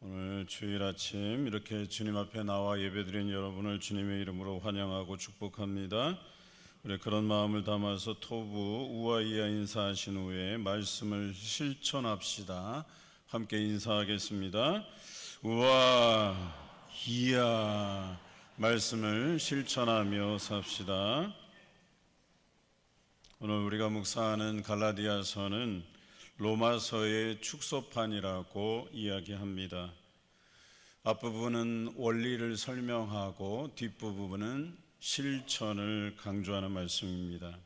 오늘 주일 아침 이렇게 주님 앞에 나와 예배드린 여러분을 주님의 이름으로 환영하고 축복합니다. 우리 그런 마음을 담아서 토부 우아이야 인사하신 후에 말씀을 실천합시다. 함께 인사하겠습니다. 우아이야 말씀을 실천하며 삽시다. 오늘 우리가 묵상하는 갈라디아서는 로마서의 축소판이라고 이야기합니다. 앞부분은 원리를 설명하고 뒷부분은 실천을 강조하는 말씀입니다.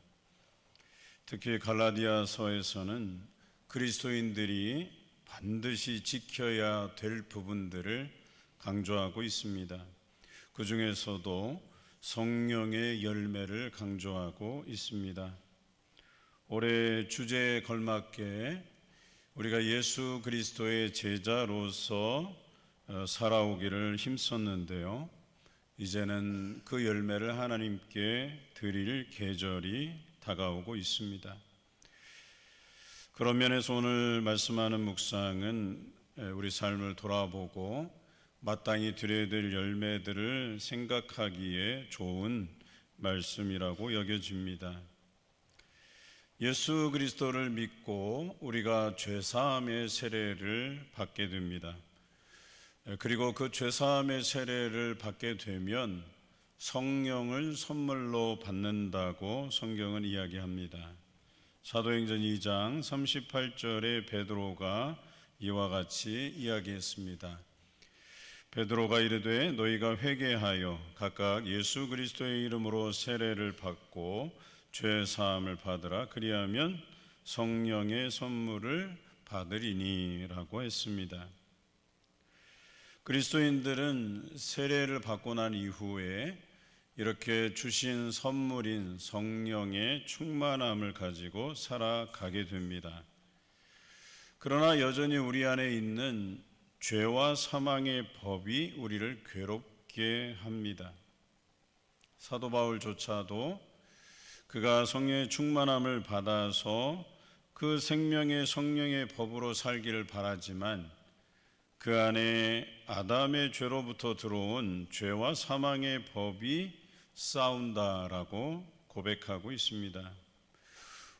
특히 갈라디아서에서는 그리스도인들이 반드시 지켜야 될 부분들을 강조하고 있습니다. 그 중에서도 성령의 열매를 강조하고 있습니다. 올해 주제에 걸맞게 우리가 예수 그리스도의 제자로서 살아오기를 힘썼는데요. 이제는 그 열매를 하나님께 드릴 계절이 다가오고 있습니다. 그런 면에서 오늘 말씀하는 묵상은 우리 삶을 돌아보고 마땅히 드려야 될 열매들을 생각하기에 좋은 말씀이라고 여겨집니다. 예수 그리스도를 믿고 우리가 죄사함의 세례를 받게 됩니다. 그리고 그 죄사함의 세례를 받게 되면 성령을 선물로 받는다고 성경은 이야기합니다. 사도행전 2장 38절에 베드로가 이와 같이 이야기했습니다. 베드로가 이르되 너희가 회개하여 각각 예수 그리스도의 이름으로 세례를 받고 죄사함을 받으라. 그리하면 성령의 선물을 받으리니 라고 했습니다. 그리스도인들은 세례를 받고 난 이후에 이렇게 주신 선물인 성령의 충만함을 가지고 살아가게 됩니다. 그러나 여전히 우리 안에 있는 죄와 사망의 법이 우리를 괴롭게 합니다. 사도 바울조차도 그가 성령의 충만함을 받아서 그 생명의 성령의 법으로 살기를 바라지만 그 안에 아담의 죄로부터 들어온 죄와 사망의 법이 싸운다라고 고백하고 있습니다.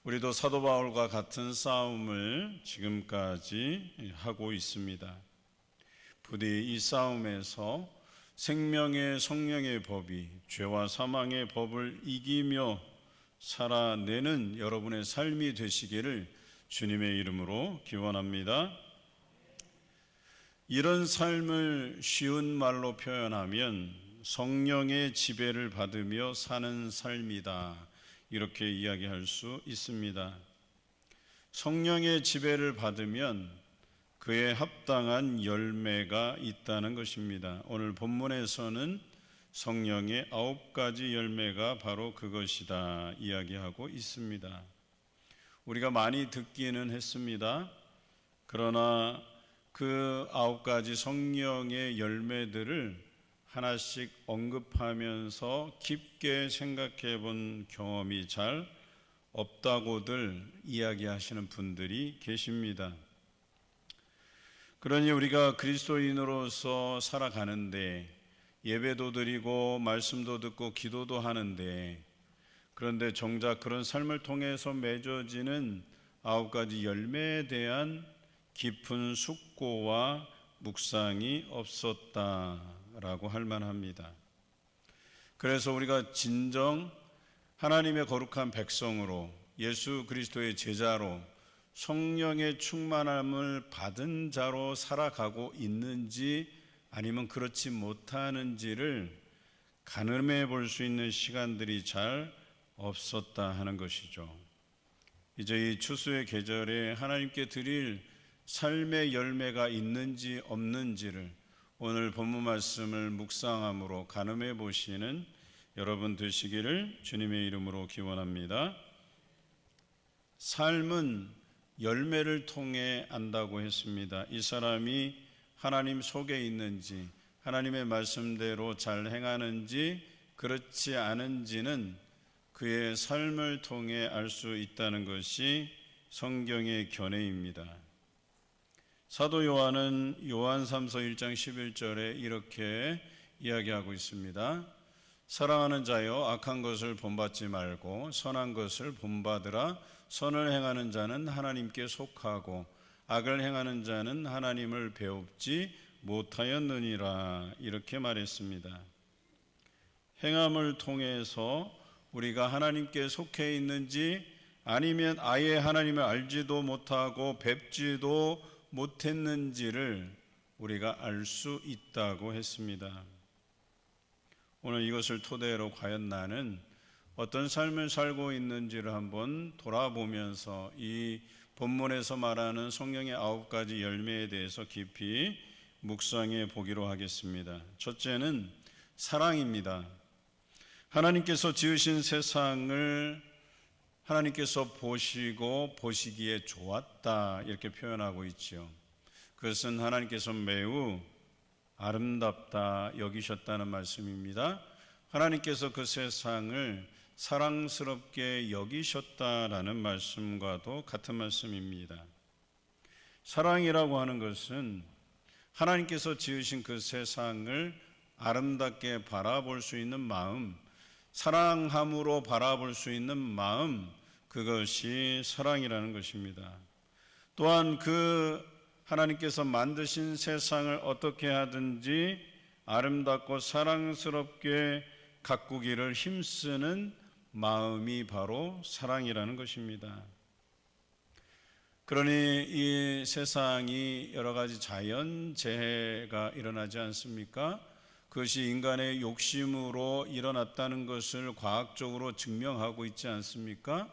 우리도 사도 바울과 같은 싸움을 지금까지 하고 있습니다. 부디 이 싸움에서 생명의 성령의 법이 죄와 사망의 법을 이기며 살아내는 여러분의 삶이 되시기를 주님의 이름으로 기원합니다. 이런 삶을 쉬운 말로 표현하면 성령의 지배를 받으며 사는 삶이다, 이렇게 이야기할 수 있습니다. 성령의 지배를 받으면 그에 합당한 열매가 있다는 것입니다. 오늘 본문에서는 성령의 9가지 열매가 바로 그것이다 이야기하고 있습니다. 우리가 많이 듣기는 했습니다. 그러나 그 9가지 성령의 열매들을 하나씩 언급하면서 깊게 생각해 본 경험이 잘 없다고들 이야기하시는 분들이 계십니다. 그러니 우리가 그리스도인으로서 살아가는데 예배도 드리고 말씀도 듣고 기도도 하는데, 그런데 정작 그런 삶을 통해서 맺어지는 9가지 열매에 대한 깊은 숙고와 묵상이 없었다라고 할 만합니다. 그래서 우리가 진정 하나님의 거룩한 백성으로 예수 그리스도의 제자로 성령의 충만함을 받은 자로 살아가고 있는지 아니면 그렇지 못하는지를 가늠해 볼 수 있는 시간들이 잘 없었다 하는 것이죠. 이제 이 추수의 계절에 하나님께 드릴 삶의 열매가 있는지 없는지를 오늘 본문 말씀을 묵상함으로 가늠해 보시는 여러분 되시기를 주님의 이름으로 기원합니다. 삶은 열매를 통해 안다고 했습니다. 이 사람이 하나님 속에 있는지, 하나님의 말씀대로 잘 행하는지 그렇지 않은지는 그의 삶을 통해 알 수 있다는 것이 성경의 견해입니다. 사도 요한은 요한삼서 1장 11절에 이렇게 이야기하고 있습니다. 사랑하는 자여, 악한 것을 본받지 말고 선한 것을 본받으라. 선을 행하는 자는 하나님께 속하고 악을 행하는 자는 하나님을 배웁지 못하였느니라. 이렇게 말했습니다. 행함을 통해서 우리가 하나님께 속해 있는지, 아니면 아예 하나님을 알지도 못하고 뵙지도 못했는지를 우리가 알 수 있다고 했습니다. 오늘 이것을 토대로 과연 나는 어떤 삶을 살고 있는지를 한번 돌아보면서 이 본문에서 말하는 성령의 9가지 열매에 대해서 깊이 묵상해 보기로 하겠습니다. 첫째는 사랑입니다. 하나님께서 지으신 세상을 하나님께서 보시고 보시기에 좋았다, 이렇게 표현하고 있죠. 그것은 하나님께서 매우 아름답다 여기셨다는 말씀입니다. 하나님께서 그 세상을 사랑스럽게 여기셨다라는 말씀과도 같은 말씀입니다. 사랑이라고 하는 것은 하나님께서 지으신 그 세상을 아름답게 바라볼 수 있는 마음, 사랑함으로 바라볼 수 있는 마음, 그것이 사랑이라는 것입니다. 또한 그 하나님께서 만드신 세상을 어떻게 하든지 아름답고 사랑스럽게 가꾸기를 힘쓰는 마음이 바로 사랑이라는 것입니다. 그러니 이 세상이 여러 가지 자연재해가 일어나지 않습니까? 그것이 인간의 욕심으로 일어났다는 것을 과학적으로 증명하고 있지 않습니까?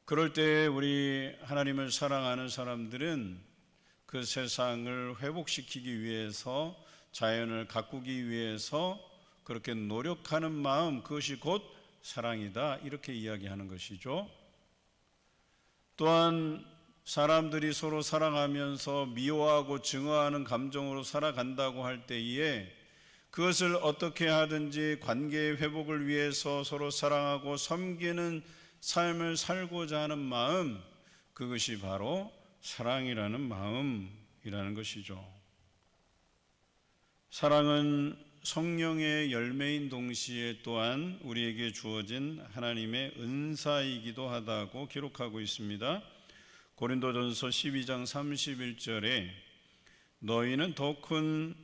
그럴 때 우리 하나님을 사랑하는 사람들은 그 세상을 회복시키기 위해서, 자연을 가꾸기 위해서 그렇게 노력하는 마음, 그것이 곧 사랑이다, 이렇게 이야기하는 것이죠. 또한 사람들이 서로 사랑하면서 미워하고 증오하는 감정으로 살아간다고 할 때에 그것을 어떻게 하든지 관계의 회복을 위해서 서로 사랑하고 섬기는 삶을 살고자 하는 마음, 그것이 바로 사랑이라는 마음이라는 것이죠. 사랑은 성령의 열매인 동시에 또한 우리에게 주어진 하나님의 은사이기도 하다고 기록하고 있습니다. 고린도전서 12장 31절에 너희는 더 큰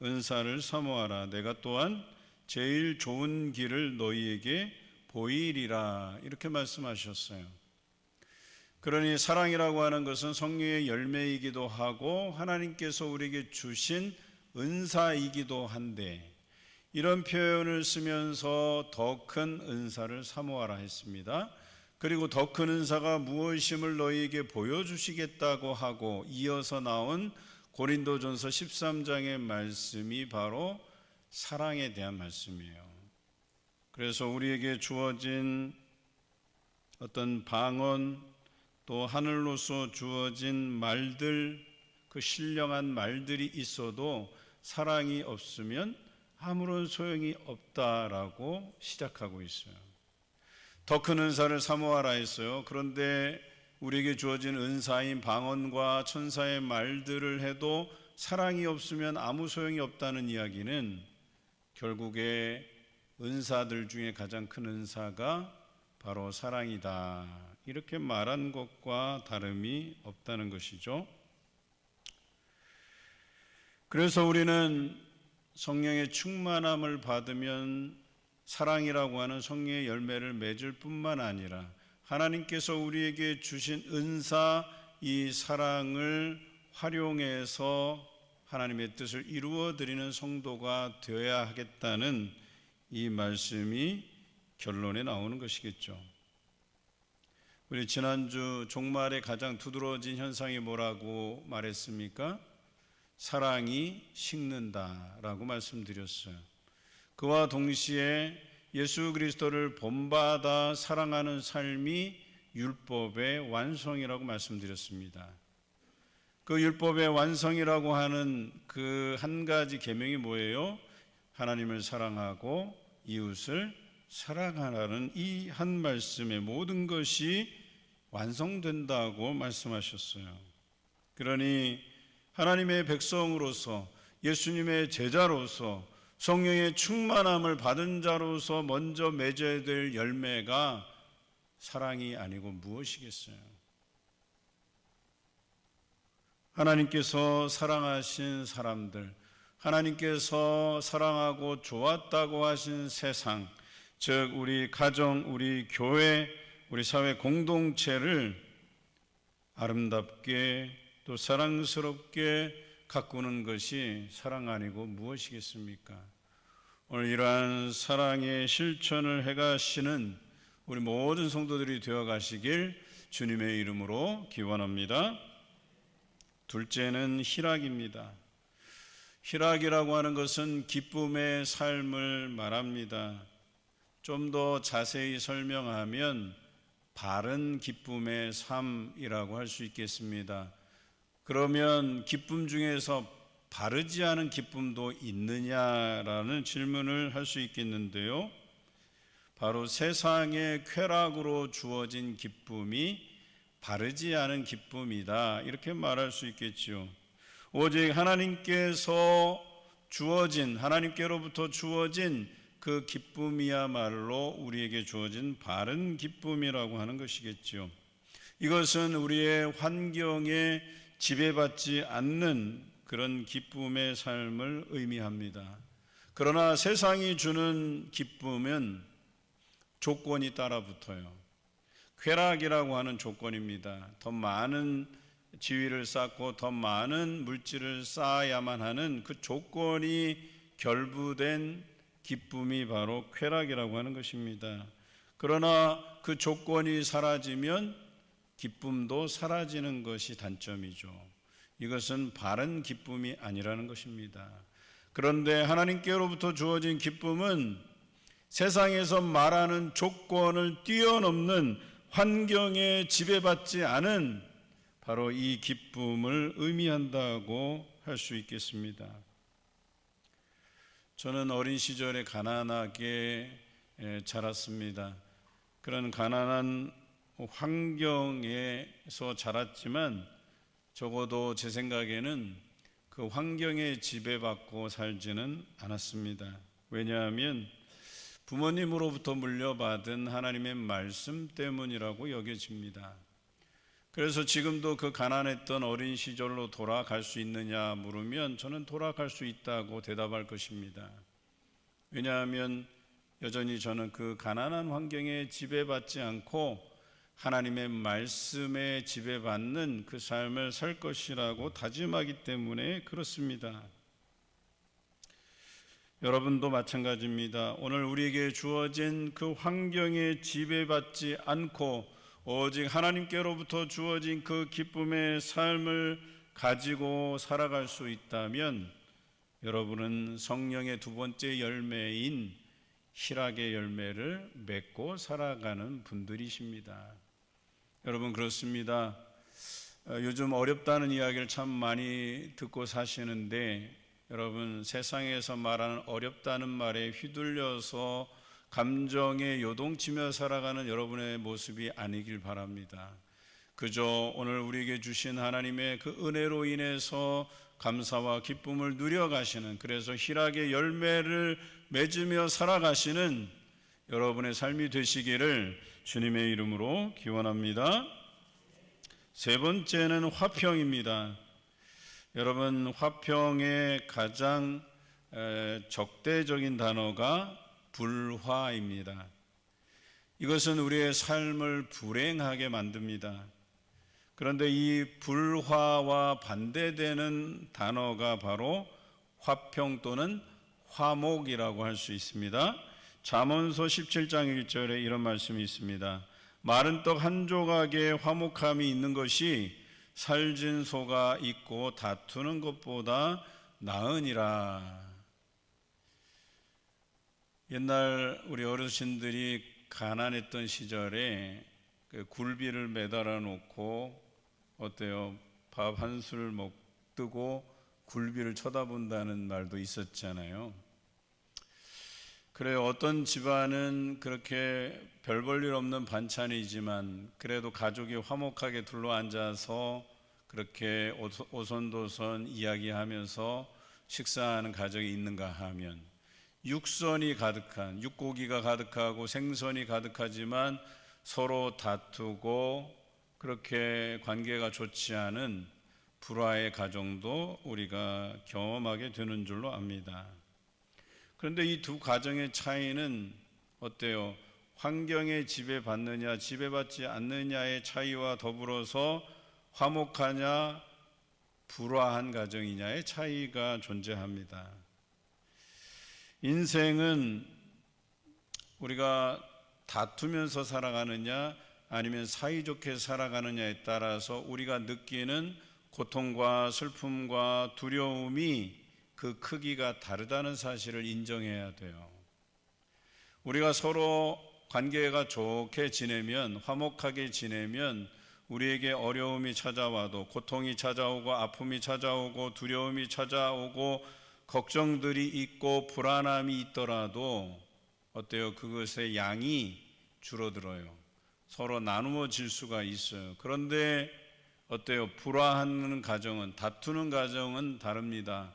은사를 사모하라. 내가 또한 제일 좋은 길을 너희에게 보이리라. 이렇게 말씀하셨어요. 그러니 사랑이라고 하는 것은 성령의 열매이기도 하고 하나님께서 우리에게 주신 은사이기도 한데, 이런 표현을 쓰면서 더 큰 은사를 사모하라 했습니다. 그리고 더 큰 은사가 무엇임을 너희에게 보여주시겠다고 하고 이어서 나온 고린도전서 13장의 말씀이 바로 사랑에 대한 말씀이에요. 그래서 우리에게 주어진 어떤 방언, 또 하늘로서 주어진 말들, 그 신령한 말들이 있어도 사랑이 없으면 아무런 소용이 없다라고 시작하고 있어요. 더 큰 은사를 사모하라 했어요. 그런데 우리에게 주어진 은사인 방언과 천사의 말들을 해도 사랑이 없으면 아무 소용이 없다는 이야기는 결국에 은사들 중에 가장 큰 은사가 바로 사랑이다, 이렇게 말한 것과 다름이 없다는 것이죠. 그래서 우리는 성령의 충만함을 받으면 사랑이라고 하는 성령의 열매를 맺을 뿐만 아니라 하나님께서 우리에게 주신 은사, 이 사랑을 활용해서 하나님의 뜻을 이루어드리는 성도가 되어야 하겠다는 이 말씀이 결론에 나오는 것이겠죠. 우리 지난주 종말에 가장 두드러진 현상이 뭐라고 말했습니까? 사랑이 식는다라고 말씀드렸어요. 그와 동시에 예수 그리스도를 본받아 사랑하는 삶이 율법의 완성이라고 말씀드렸습니다. 그 율법의 완성이라고 하는 그 한 가지 계명이 뭐예요? 하나님을 사랑하고 이웃을 살아가라는 이 한 말씀에 모든 것이 완성된다고 말씀하셨어요. 그러니 하나님의 백성으로서, 예수님의 제자로서, 성령의 충만함을 받은 자로서 먼저 맺어야 될 열매가 사랑이 아니고 무엇이겠어요? 하나님께서 사랑하신 사람들, 하나님께서 사랑하고 좋았다고 하신 세상, 즉 우리 가정, 우리 교회, 우리 사회 공동체를 아름답게 또 사랑스럽게 가꾸는 것이 사랑 아니고 무엇이겠습니까? 오늘 이러한 사랑의 실천을 해가시는 우리 모든 성도들이 되어 가시길 주님의 이름으로 기원합니다. 둘째는 희락입니다. 희락이라고 하는 것은 기쁨의 삶을 말합니다. 좀 더 자세히 설명하면 바른 기쁨의 삶이라고 할 수 있겠습니다. 그러면 기쁨 중에서 바르지 않은 기쁨도 있느냐라는 질문을 할 수 있겠는데요. 바로 세상의 쾌락으로 주어진 기쁨이 바르지 않은 기쁨이다, 이렇게 말할 수 있겠죠. 오직 하나님께서 주어진, 하나님께로부터 주어진 그 기쁨이야말로 우리에게 주어진 바른 기쁨이라고 하는 것이겠죠. 이것은 우리의 환경에 지배받지 않는 그런 기쁨의 삶을 의미합니다. 그러나 세상이 주는 기쁨은 조건이 따라붙어요. 쾌락이라고 하는 조건입니다. 더 많은 지위를 쌓고 더 많은 물질을 쌓아야만 하는 그 조건이 결부된 기쁨이 바로 쾌락이라고 하는 것입니다. 그러나 그 조건이 사라지면 기쁨도 사라지는 것이 단점이죠. 이것은 바른 기쁨이 아니라는 것입니다. 그런데 하나님께로부터 주어진 기쁨은 세상에서 말하는 조건을 뛰어넘는 환경에 지배받지 않은 바로 이 기쁨을 의미한다고 할 수 있겠습니다. 저는 어린 시절에 가난하게 자랐습니다. 그런 가난한 환경에서 자랐지만 적어도 제 생각에는 그 환경에 지배받고 살지는 않았습니다. 왜냐하면 부모님으로부터 물려받은 하나님의 말씀 때문이라고 여겨집니다. 그래서 지금도 그 가난했던 어린 시절로 돌아갈 수 있느냐 물으면 저는 돌아갈 수 있다고 대답할 것입니다. 왜냐하면 여전히 저는 그 가난한 환경에 지배받지 않고 하나님의 말씀에 지배받는 그 삶을 살 것이라고 다짐하기 때문에 그렇습니다. 여러분도 마찬가지입니다. 오늘 우리에게 주어진 그 환경에 지배받지 않고 오직 하나님께로부터 주어진 그 기쁨의 삶을 가지고 살아갈 수 있다면 여러분은 성령의 두 번째 열매인 희락의 열매를 맺고 살아가는 분들이십니다. 여러분 그렇습니다. 요즘 어렵다는 이야기를 참 많이 듣고 사시는데 여러분 세상에서 말하는 어렵다는 말에 휘둘려서 감정에 요동치며 살아가는 여러분의 모습이 아니길 바랍니다. 그저 오늘 우리에게 주신 하나님의 그 은혜로 인해서 감사와 기쁨을 누려가시는, 그래서 희락의 열매를 맺으며 살아가시는 여러분의 삶이 되시기를 주님의 이름으로 기원합니다. 세 번째는 화평입니다. 여러분 화평의 가장 적대적인 단어가 불화입니다. 이것은 우리의 삶을 불행하게 만듭니다. 그런데 이 불화와 반대되는 단어가 바로 화평 또는 화목이라고 할 수 있습니다. 잠언서 17장 1절에 이런 말씀이 있습니다. 마른 떡 한 조각에 화목함이 있는 것이 살진 소가 있고 다투는 것보다 나으니라. 옛날 우리 어르신들이 가난했던 시절에 그 굴비를 매달아 놓고 어때요? 밥 한 술 뜨고 굴비를 쳐다본다는 말도 있었잖아요. 그래요. 어떤 집안은 그렇게 별 볼 일 없는 반찬이지만 그래도 가족이 화목하게 둘러앉아서 그렇게 오손도손 이야기하면서 식사하는 가정이 있는가 하면, 육선이 가득한, 육고기가 가득하고 생선이 가득하지만 서로 다투고 그렇게 관계가 좋지 않은 불화의 가정도 우리가 경험하게 되는 줄로 압니다. 그런데 이 두 가정의 차이는 어때요? 환경에 지배받느냐 지배받지 않느냐의 차이와 더불어서 화목하냐 불화한 가정이냐의 차이가 존재합니다. 인생은 우리가 다투면서 살아가느냐 아니면 사이좋게 살아가느냐에 따라서 우리가 느끼는 고통과 슬픔과 두려움이 그 크기가 다르다는 사실을 인정해야 돼요. 우리가 서로 관계가 좋게 지내면, 화목하게 지내면 우리에게 어려움이 찾아와도, 고통이 찾아오고 아픔이 찾아오고 두려움이 찾아오고 걱정들이 있고 불안함이 있더라도 어때요? 그것의 양이 줄어들어요. 서로 나누어질 수가 있어요. 그런데 어때요? 불화하는 가정은, 다투는 가정은 다릅니다.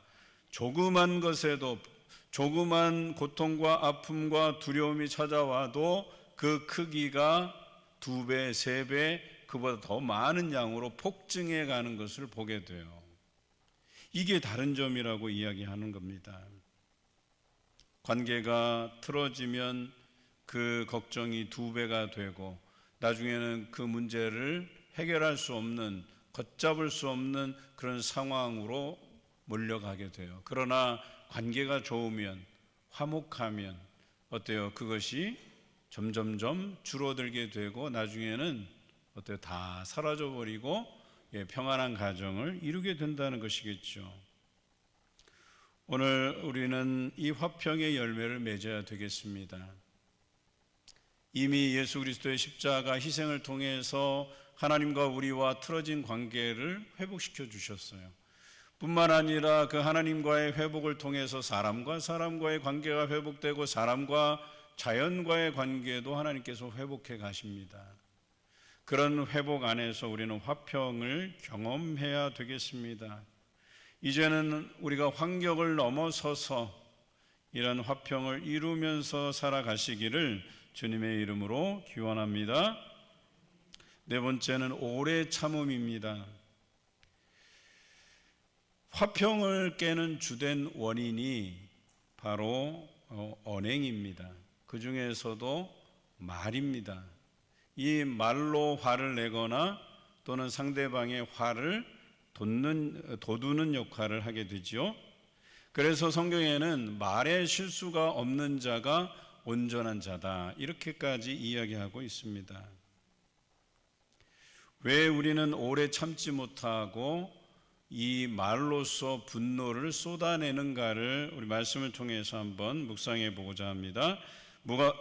조그만 것에도, 조그만 고통과 아픔과 두려움이 찾아와도 그 크기가 2배, 3배, 그보다 더 많은 양으로 폭증해 가는 것을 보게 돼요. 이게 다른 점이라고 이야기하는 겁니다. 관계가 틀어지면 그 걱정이 2배가 되고 나중에는 그 문제를 해결할 수 없는, 걷잡을 수 없는 그런 상황으로 몰려가게 돼요. 그러나 관계가 좋으면, 화목하면 어때요? 그것이 점점점 줄어들게 되고 나중에는 어때요? 다 사라져 버리고 평안한 가정을 이루게 된다는 것이겠죠. 오늘 우리는 이 화평의 열매를 맺어야 되겠습니다. 이미 예수 그리스도의 십자가 희생을 통해서 하나님과 우리와 틀어진 관계를 회복시켜 주셨어요. 뿐만 아니라 그 하나님과의 회복을 통해서 사람과 사람과의 관계가 회복되고 사람과 자연과의 관계도 하나님께서 회복해 가십니다. 그런 회복 안에서 우리는 화평을 경험해야 되겠습니다. 이제는 우리가 환경을 넘어서서 이런 화평을 이루면서 살아가시기를 주님의 이름으로 기원합니다. 네 번째는 오래 참음입니다. 화평을 깨는 주된 원인이 바로 언행입니다. 그 중에서도 말입니다. 이 말로 화를 내거나 또는 상대방의 화를 돋우는 역할을 하게 되지요. 그래서 성경에는 말에 실수가 없는 자가 온전한 자다, 이렇게까지 이야기하고 있습니다. 왜 우리는 오래 참지 못하고 이 말로써 분노를 쏟아내는가를 우리 말씀을 통해서 한번 묵상해 보고자 합니다.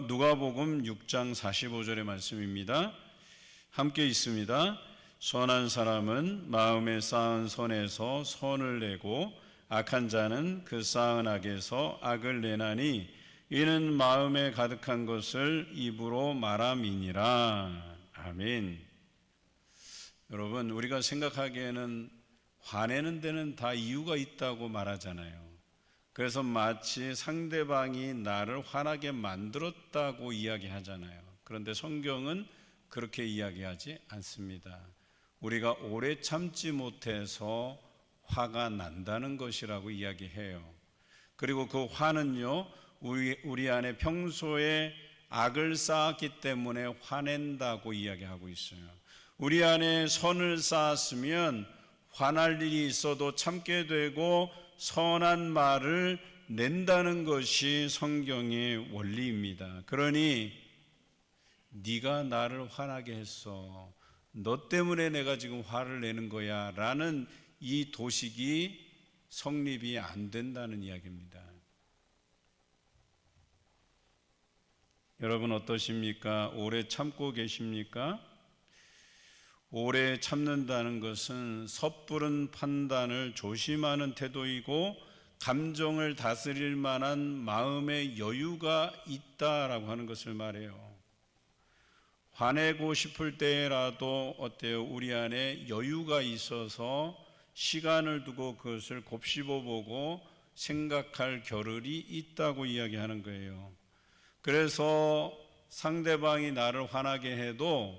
누가복음 6장 45절의 말씀입니다. 함께 있습니다. 선한 사람은 마음에 쌓은 선에서 선을 내고 악한 자는 그 쌓은 악에서 악을 내나니 이는 마음에 가득한 것을 입으로 말함이니라. 아멘. 여러분, 우리가 생각하기에는 화내는 데는 다 이유가 있다고 말하잖아요. 그래서 마치 상대방이 나를 화나게 만들었다고 이야기하잖아요. 그런데 성경은 그렇게 이야기하지 않습니다. 우리가 오래 참지 못해서 화가 난다는 것이라고 이야기해요. 그리고 그 화는요, 우리 안에 평소에 악을 쌓았기 때문에 화낸다고 이야기하고 있어요. 우리 안에 선을 쌓았으면 화날 일이 있어도 참게 되고 선한 말을 낸다는 것이 성경의 원리입니다. 그러니 네가 나를 화나게 했어, 너 때문에 내가 지금 화를 내는 거야 라는 이 도식이 성립이 안 된다는 이야기입니다. 여러분 어떠십니까? 오래 참고 계십니까? 오래 참는다는 것은 섣부른 판단을 조심하는 태도이고 감정을 다스릴 만한 마음의 여유가 있다라고 하는 것을 말해요. 화내고 싶을 때라도 어때요? 우리 안에 여유가 있어서 시간을 두고 그것을 곱씹어 보고 생각할 겨를이 있다고 이야기하는 거예요. 그래서 상대방이 나를 화나게 해도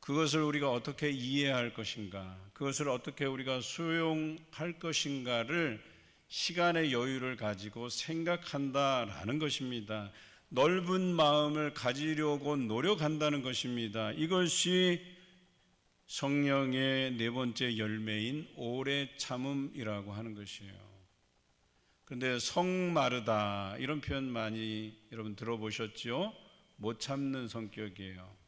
그것을 우리가 어떻게 이해할 것인가, 그것을 어떻게 우리가 수용할 것인가를 시간의 여유를 가지고 생각한다라는 것입니다. 넓은 마음을 가지려고 노력한다는 것입니다. 이것이 성령의 네 번째 열매인 오래 참음이라고 하는 것이에요. 그런데 성마르다 이런 표현 많이 여러분 들어보셨죠? 못 참는 성격이에요.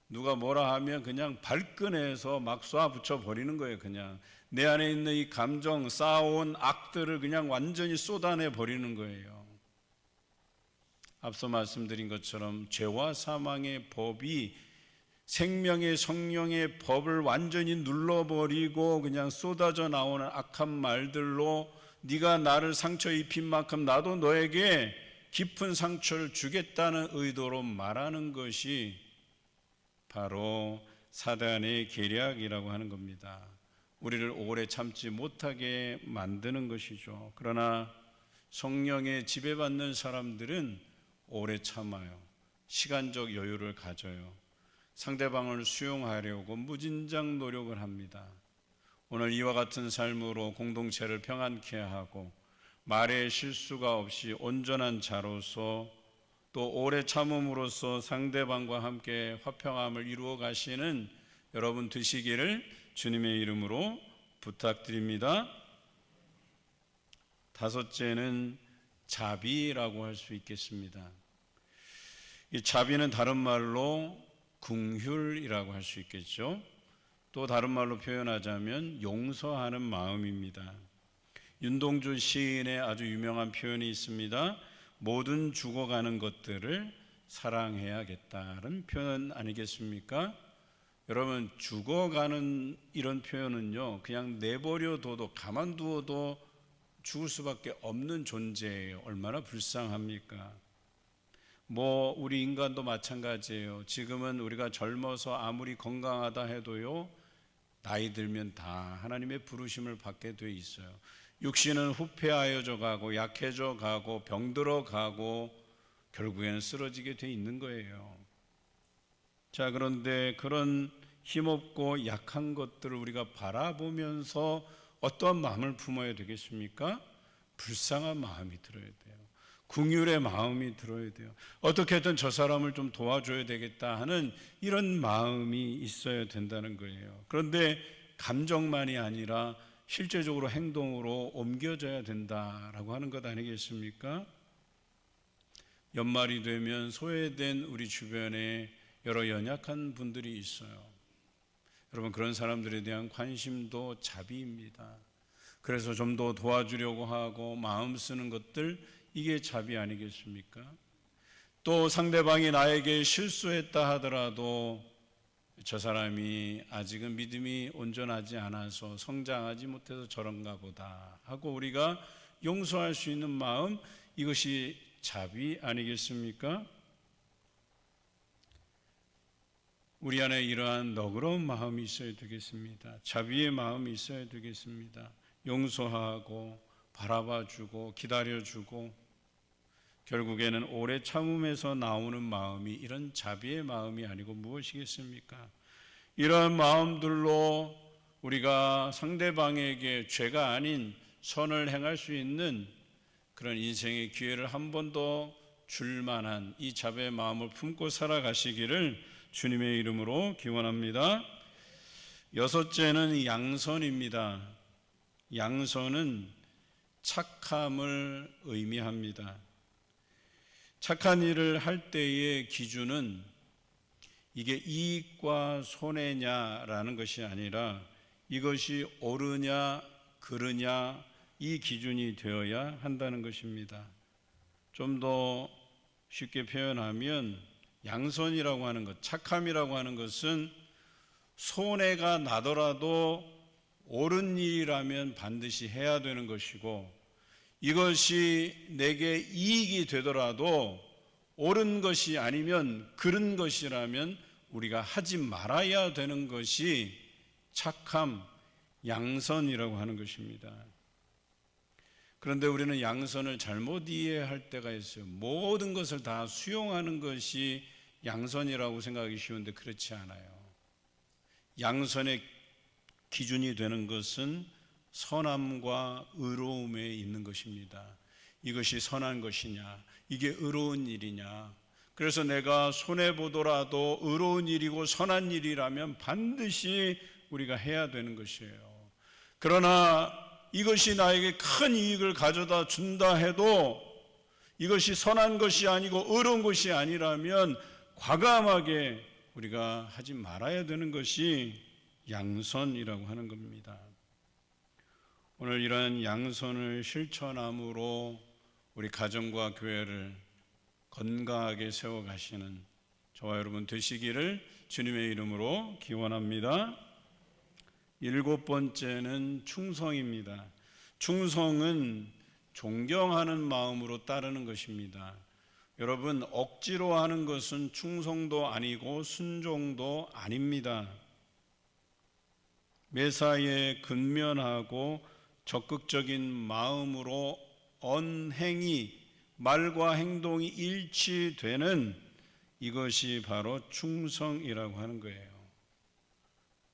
누가 뭐라 하면 그냥 발끈해서 막 쏴붙여 버리는 거예요. 그냥 내 안에 있는 이 감정, 쌓아온 악들을 그냥 완전히 쏟아내 버리는 거예요. 앞서 말씀드린 것처럼 죄와 사망의 법이 생명의 성령의 법을 완전히 눌러버리고 그냥 쏟아져 나오는 악한 말들로 네가 나를 상처 입힌 만큼 나도 너에게 깊은 상처를 주겠다는 의도로 말하는 것이 바로 사단의 계략이라고 하는 겁니다. 우리를 오래 참지 못하게 만드는 것이죠. 그러나 성령에 지배받는 사람들은 오래 참아요. 시간적 여유를 가져요. 상대방을 수용하려고 무진장 노력을 합니다. 오늘 이와 같은 삶으로 공동체를 평안케 하고 말에 실수가 없이 온전한 자로서 또 오래 참음으로써 상대방과 함께 화평함을 이루어 가시는 여러분 되시기를 주님의 이름으로 부탁드립니다. 다섯째는 자비라고 할 수 있겠습니다. 이 자비는 다른 말로 긍휼이라고 할 수 있겠죠. 또 다른 말로 표현하자면 용서하는 마음입니다. 윤동주 시인의 아주 유명한 표현이 있습니다. 모든 죽어가는 것들을 사랑해야겠다는 표현 아니겠습니까? 여러분, 죽어가는 이런 표현은요, 그냥 내버려둬도 가만두어도 죽을 수밖에 없는 존재예요. 얼마나 불쌍합니까? 우리 인간도 마찬가지예요. 지금은 우리가 젊어서 아무리 건강하다 해도요, 나이 들면 다 하나님의 부르심을 받게 돼 있어요. 육신은 후패하여져 가고 약해져 가고 병들어 가고 결국에는 쓰러지게 돼 있는 거예요. 자, 그런데 그런 힘없고 약한 것들을 우리가 바라보면서 어떤 마음을 품어야 되겠습니까? 불쌍한 마음이 들어야 돼요. 긍휼의 마음이 들어야 돼요. 어떻게든 저 사람을 좀 도와줘야 되겠다 하는 이런 마음이 있어야 된다는 거예요. 그런데 감정만이 아니라 실제적으로 행동으로 옮겨져야 된다라고 하는 것 아니겠습니까? 연말이 되면 소외된 우리 주변에 여러 연약한 분들이 있어요. 여러분, 그런 사람들에 대한 관심도 자비입니다. 그래서 좀 더 도와주려고 하고 마음 쓰는 것들, 이게 자비 아니겠습니까? 또 상대방이 나에게 실수했다 하더라도 저 사람이 아직은 믿음이 온전하지 않아서 성장하지 못해서 저런가 보다 하고 우리가 용서할 수 있는 마음, 이것이 자비 아니겠습니까? 우리 안에 이러한 너그러운 마음이 있어야 되겠습니다. 자비의 마음이 있어야 되겠습니다. 용서하고 바라봐주고 기다려주고 결국에는 오래 참음에서 나오는 마음이 이런 자비의 마음이 아니고 무엇이겠습니까? 이러한 마음들로 우리가 상대방에게 죄가 아닌 선을 행할 수 있는 그런 인생의 기회를 한 번 더 줄 만한 이 자비의 마음을 품고 살아가시기를 주님의 이름으로 기원합니다. 여섯째는 양선입니다. 양선은 착함을 의미합니다. 착한 일을 할 때의 기준은 이게 이익과 손해냐라는 것이 아니라 이것이 옳으냐 그르냐 이 기준이 되어야 한다는 것입니다. 좀 더 쉽게 표현하면 양선이라고 하는 것, 착함이라고 하는 것은 손해가 나더라도 옳은 일이라면 반드시 해야 되는 것이고 이것이 내게 이익이 되더라도 옳은 것이 아니면 그른 것이라면 우리가 하지 말아야 되는 것이 착함, 양선이라고 하는 것입니다. 그런데 우리는 양선을 잘못 이해할 때가 있어요. 모든 것을 다 수용하는 것이 양선이라고 생각하기 쉬운데 그렇지 않아요. 양선의 기준이 되는 것은 선함과 의로움에 있는 것입니다. 이것이 선한 것이냐, 이게 의로운 일이냐. 그래서 내가 손해보더라도 의로운 일이고 선한 일이라면 반드시 우리가 해야 되는 것이에요. 그러나 이것이 나에게 큰 이익을 가져다 준다 해도 이것이 선한 것이 아니고 의로운 것이 아니라면 과감하게 우리가 하지 말아야 되는 것이 양선이라고 하는 겁니다. 오늘 이런 양선을 실천함으로 우리 가정과 교회를 건강하게 세워가시는 저와 여러분 되시기를 주님의 이름으로 기원합니다. 7번째는 충성입니다. 충성은 존경하는 마음으로 따르는 것입니다. 여러분, 억지로 하는 것은 충성도 아니고 순종도 아닙니다. 매사에 근면하고 적극적인 마음으로 언행이, 말과 행동이 일치되는 이것이 바로 충성이라고 하는 거예요.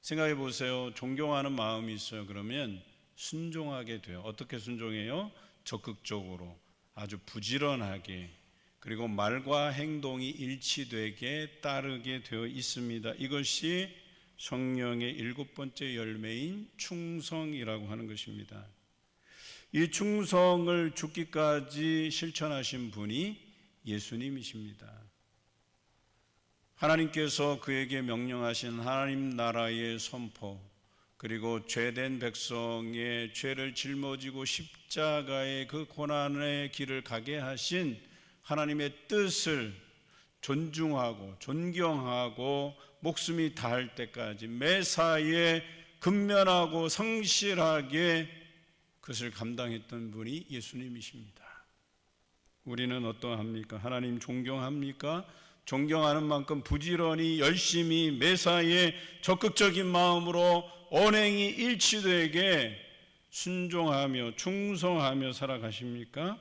생각해 보세요. 존경하는 마음이 있어요. 그러면 순종하게 돼요. 어떻게 순종해요? 적극적으로, 아주 부지런하게, 그리고 말과 행동이 일치되게 따르게 되어 있습니다. 이것이 성령의 7번째 열매인 충성이라고 하는 것입니다. 이 충성을 죽기까지 실천하신 분이 예수님이십니다. 하나님께서 그에게 명령하신 하나님 나라의 선포, 그리고 죄된 백성의 죄를 짊어지고 십자가의 그 고난의 길을 가게 하신 하나님의 뜻을 존중하고 존경하고 목숨이 다할 때까지 매사에 근면하고 성실하게 그것을 감당했던 분이 예수님이십니다. 우리는 어떠합니까? 하나님 존경합니까? 존경하는 만큼 부지런히 열심히 매사에 적극적인 마음으로 언행이 일치되게 순종하며 충성하며 살아가십니까?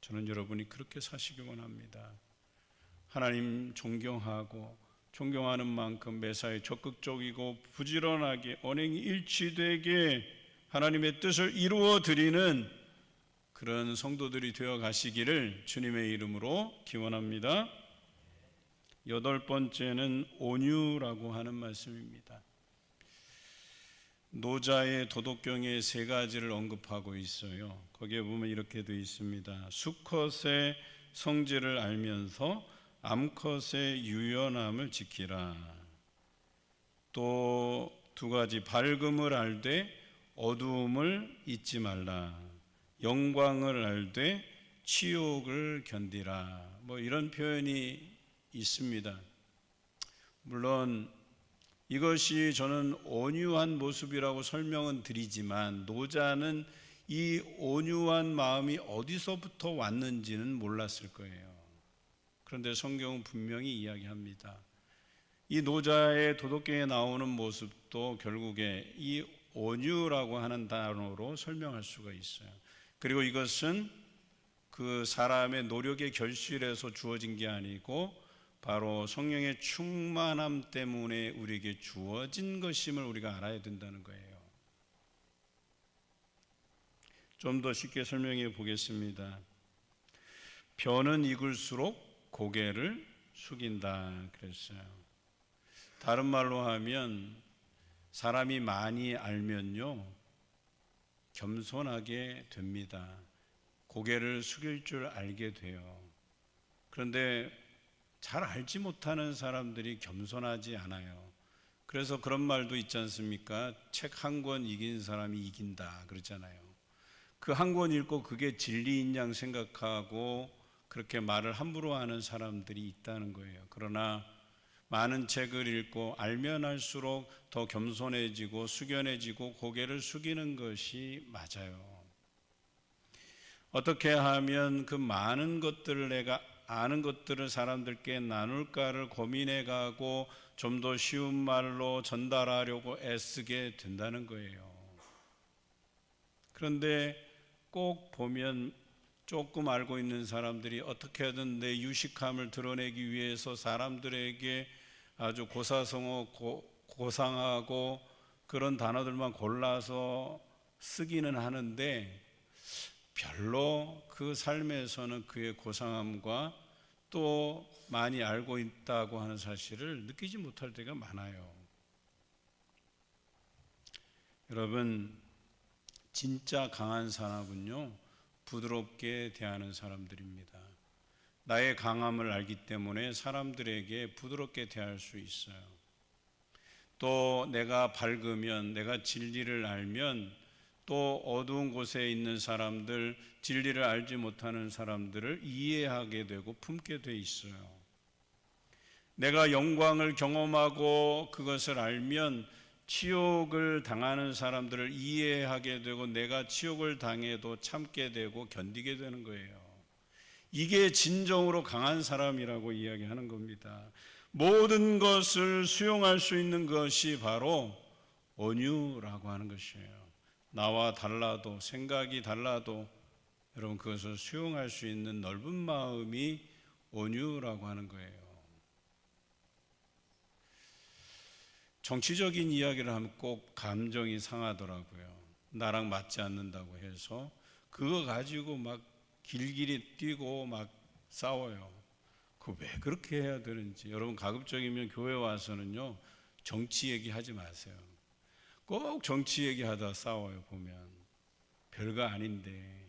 저는 여러분이 그렇게 사시기 원합니다. 하나님 존경하고 존경하는 만큼 매사에 적극적이고 부지런하게 언행이 일치되게 하나님의 뜻을 이루어 드리는 그런 성도들이 되어 가시기를 주님의 이름으로 기원합니다. 8번째는 온유라고 하는 말씀입니다. 노자의 도덕경의 3가지를 언급하고 있어요. 거기에 보면 이렇게 되어 있습니다. 수컷의 성질을 알면서 암컷의 유연함을 지키라. 또 2가지, 밝음을 알되 어두움을 잊지 말라. 영광을 알되 치욕을 견디라. 이런 표현이 있습니다. 물론 이것이 저는 온유한 모습이라고 설명은 드리지만 노자는 이 온유한 마음이 어디서부터 왔는지는 몰랐을 거예요. 그런데 성경은 분명히 이야기합니다. 이 노자의 도덕경에 나오는 모습도 결국에 이 온유라고 하는 단어로 설명할 수가 있어요. 그리고 이것은 그 사람의 노력의 결실에서 주어진 게 아니고 바로 성령의 충만함 때문에 우리에게 주어진 것임을 우리가 알아야 된다는 거예요. 좀 더 쉽게 설명해 보겠습니다. 벼는 익을수록 고개를 숙인다 그랬어요. 다른 말로 하면 사람이 많이 알면요 겸손하게 됩니다. 고개를 숙일 줄 알게 돼요. 그런데 잘 알지 못하는 사람들이 겸손하지 않아요. 그래서 그런 말도 있지 않습니까? 책 한 권 이긴 사람이 이긴다 그러잖아요. 그 한 권 읽고 그게 진리인 양 생각하고 그렇게 말을 함부로 하는 사람들이 있다는 거예요. 그러나 많은 책을 읽고 알면 알수록 더 겸손해지고 숙연해지고 고개를 숙이는 것이 맞아요. 어떻게 하면 그 많은 것들을 내가 아는 것들을 사람들께 나눌까를 고민해 가고 좀 더 쉬운 말로 전달하려고 애쓰게 된다는 거예요. 그런데 꼭 보면 조금 알고 있는 사람들이 어떻게든 내 유식함을 드러내기 위해서 사람들에게 아주 고상하고 그런 단어들만 골라서 쓰기는 하는데 별로 그 삶에서는 그의 고상함과 또 많이 알고 있다고 하는 사실을 느끼지 못할 때가 많아요. 여러분, 진짜 강한 사람은요, 부드럽게 대하는 사람들입니다. 나의 강함을 알기 때문에 사람들에게 부드럽게 대할 수 있어요. 또 내가 밝으면, 내가 진리를 알면 또 어두운 곳에 있는 사람들, 진리를 알지 못하는 사람들을 이해하게 되고 품게 돼 있어요. 내가 영광을 경험하고 그것을 알면 치욕을 당하는 사람들을 이해하게 되고 내가 치욕을 당해도 참게 되고 견디게 되는 거예요. 이게 진정으로 강한 사람이라고 이야기하는 겁니다. 모든 것을 수용할 수 있는 것이 바로 온유라고 하는 것이에요. 나와 달라도, 생각이 달라도 여러분 그것을 수용할 수 있는 넓은 마음이 온유라고 하는 거예요. 정치적인 이야기를 하면 꼭 감정이 상하더라고요. 나랑 맞지 않는다고 해서 그거 가지고 막 길길이 뛰고 막 싸워요. 그거 왜 그렇게 해야 되는지. 여러분 가급적이면 교회 와서는요, 정치 얘기하지 마세요. 꼭 정치 얘기하다 싸워요. 보면 별거 아닌데.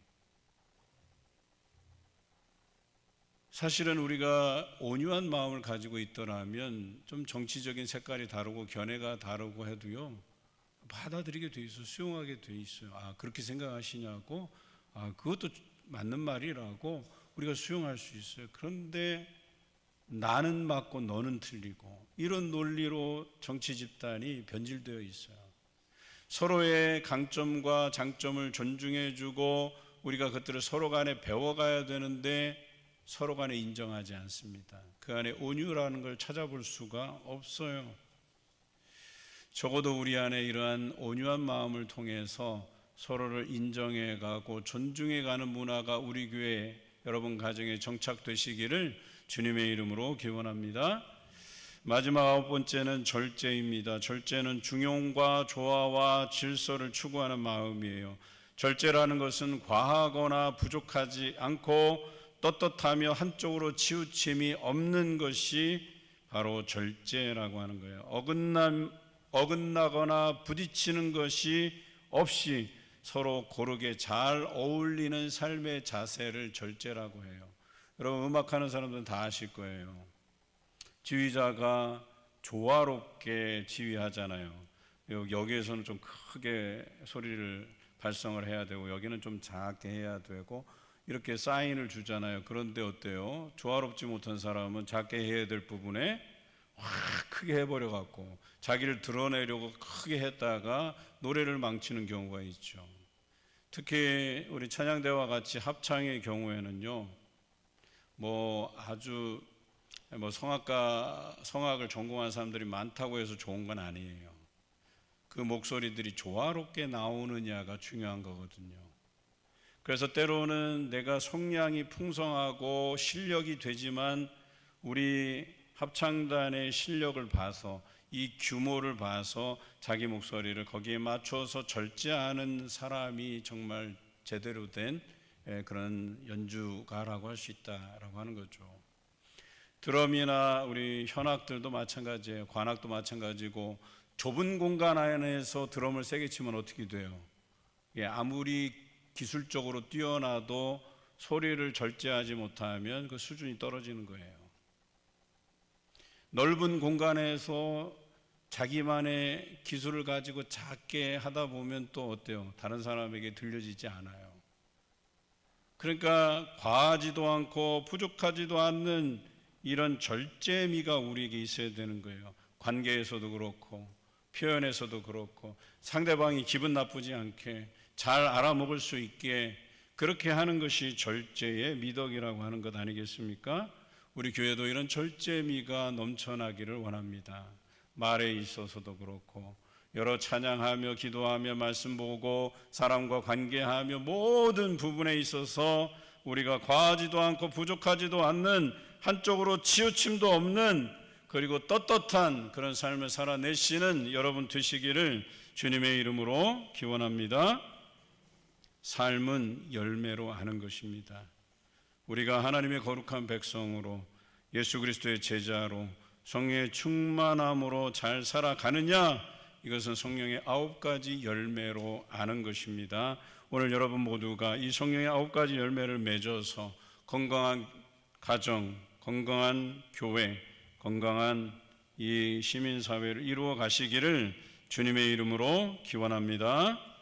사실은 우리가 온유한 마음을 가지고 있더라면 좀 정치적인 색깔이 다르고 견해가 다르고 해도요, 받아들이게 돼 있어요. 수용하게 돼 있어요. 아, 그렇게 생각하시냐고? 아, 그것도 맞는 말이라고 우리가 수용할 수 있어요. 그런데 나는 맞고 너는 틀리고 이런 논리로 정치 집단이 변질되어 있어요. 서로의 강점과 장점을 존중해주고 우리가 그것들을 서로 간에 배워가야 되는데 서로 간에 인정하지 않습니다. 그 안에 온유라는 걸 찾아볼 수가 없어요. 적어도 우리 안에 이러한 온유한 마음을 통해서 서로를 인정해가고 존중해가는 문화가 우리 교회 여러분 가정에 정착되시기를 주님의 이름으로 기원합니다. 마지막 9번째는 절제입니다. 절제는 중용과 조화와 질서를 추구하는 마음이에요. 절제라는 것은 과하거나 부족하지 않고 떳떳하며 한쪽으로 치우침이 없는 것이 바로 절제라고 하는 거예요. 어긋나거나 부딪히는 것이 없이 서로 고르게 잘 어울리는 삶의 자세를 절제라고 해요. 여러분 음악하는 사람들은 다 아실 거예요. 지휘자가 조화롭게 지휘하잖아요. 여기에서는 좀 크게 소리를 발성을 해야 되고 여기는 좀 작게 해야 되고 이렇게 사인을 주잖아요. 그런데 어때요? 조화롭지 못한 사람은 작게 해야 될 부분에 확 크게 해버려 갖고 자기를 드러내려고 크게 했다가 노래를 망치는 경우가 있죠. 특히 우리 찬양대와 같이 합창의 경우에는요, 아주 성악을 전공한 사람들이 많다고 해서 좋은 건 아니에요. 그 목소리들이 조화롭게 나오느냐가 중요한 거거든요. 그래서 때로는 내가 성량이 풍성하고 실력이 되지만 우리 합창단의 실력을 봐서 이 규모를 봐서 자기 목소리를 거기에 맞춰서 절제하는 사람이 정말 제대로 된 그런 연주가라고 할 수 있다라고 하는 거죠. 드럼이나 우리 현악들도 마찬가지예요. 관악도 마찬가지고 좁은 공간 안에서 드럼을 세게 치면 어떻게 돼요? 아무리 기술적으로 뛰어나도 소리를 절제하지 못하면 그 수준이 떨어지는 거예요. 넓은 공간에서 자기만의 기술을 가지고 작게 하다 보면 또 어때요? 다른 사람에게 들려지지 않아요. 그러니까 과하지도 않고 부족하지도 않는 이런 절제미가 우리에게 있어야 되는 거예요. 관계에서도 그렇고 표현에서도 그렇고 상대방이 기분 나쁘지 않게 잘 알아먹을 수 있게 그렇게 하는 것이 절제의 미덕이라고 하는 것 아니겠습니까? 우리 교회도 이런 절제미가 넘쳐나기를 원합니다. 말에 있어서도 그렇고 여러 찬양하며 기도하며 말씀 보고 사람과 관계하며 모든 부분에 있어서 우리가 과하지도 않고 부족하지도 않는, 한쪽으로 치우침도 없는, 그리고 떳떳한 그런 삶을 살아내시는 여러분 되시기를 주님의 이름으로 기원합니다. 삶은 열매로 하는 것입니다. 우리가 하나님의 거룩한 백성으로 예수 그리스도의 제자로 성령의 충만함으로 잘 살아가느냐, 이것은 성령의 9가지 열매로 아는 것입니다. 오늘 여러분 모두가 이 성령의 9가지 열매를 맺어서 건강한 가정, 건강한 교회, 건강한 이 시민사회를 이루어 가시기를 주님의 이름으로 기원합니다.